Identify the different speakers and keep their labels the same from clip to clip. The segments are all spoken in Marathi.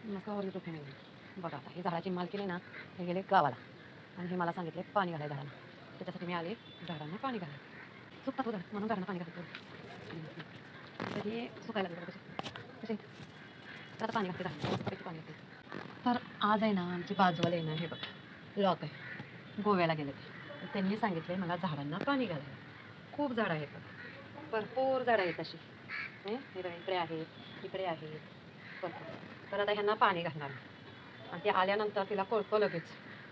Speaker 1: नका युट्यूब फॅमिली बघा आता हे झाडाची मालकी नाही ना हे गेले गावाला आणि हे मला सांगितले पाणी घालाय झाडाला त्याच्यासाठी मी आले झाडांना पाणी घालाय सुकतात झाड म्हणून झाडांना पाणी घालायचं तर हे सुकायला लागलं कसे तर आता पाणी घालते झाडांना पाणी घालते तर आज आहे ना आमची बाजूवाले आहे ना हे बघा लॉक आहे गोव्याला गेले ते त्यांनी सांगितले मला झाडांना पाणी घालायला खूप झाडं आहेत बघा भरपूर झाडं आहेत अशी हे बघा इकडे आहेत इकडे आहेत भरपूर तर आता ह्यांना पाणी घालणार आणि ते आल्यानंतर तिला कळतं लगेच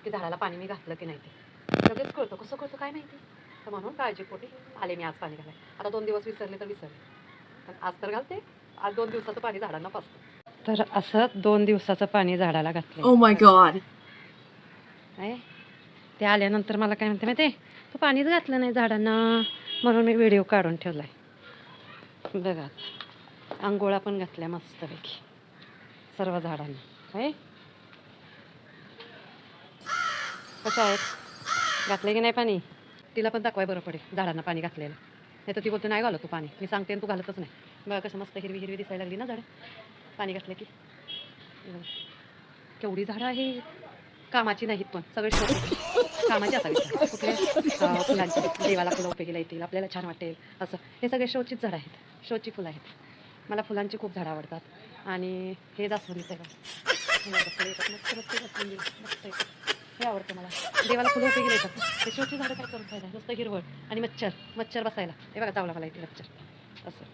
Speaker 1: की झाडाला पाणी मी घातलं की नाही ते लगेच कळतं कसं कळतं काय माहिती तर म्हणून काळजीपोटी आले मी आज पाणी घालाय आता 2 दिवस विसरले तर विसरले पण आज तर घालते आज 2 दिवसाचं पाणी झाडांना पाजतो तर असं 2 दिवसाचं पाणी झाडाला घातलं
Speaker 2: Oh my god.
Speaker 1: आहे ते आल्यानंतर मला काय म्हणते माहिती तू पाणीच घातलं नाही झाडांना म्हणून मी व्हिडिओ काढून ठेवलाय बघा आंघोळा पण घातल्या मस्तपैकी सर्व झाडांना आहे कशा आहेत घातले की नाही पाणी तिला पण दाखवाय बरं पडेल झाडांना पाणी घातलेलं नाही तर ती बोलते नाही घालत तू पाणी मी सांगते तू घालतच नाही बघा कसं मस्त हिरवी हिरवी दिसायला लागली ना झाडं पाणी घातलं की केवढी झाडं आहे कामाची नाहीत पण सगळे शो कामाची असावी कुठले फुलांची देवाला फुलं उपयोगीला येतील आपल्याला छान वाटेल असं हे सगळे शोचीच झाडं आहेत शोची फुलं आहेत मला फुलांची खूप झाडं आवडतात आणि हे जास्वंदीचं आहे मस्त हे आवडतं मला देवाला फुलं उपयोगी येतात ते शोची झाडं काय करून फायदा नुसतं हिरवळ आणि मच्छर बसायला हे बघा चावला मला इथे मच्छर असं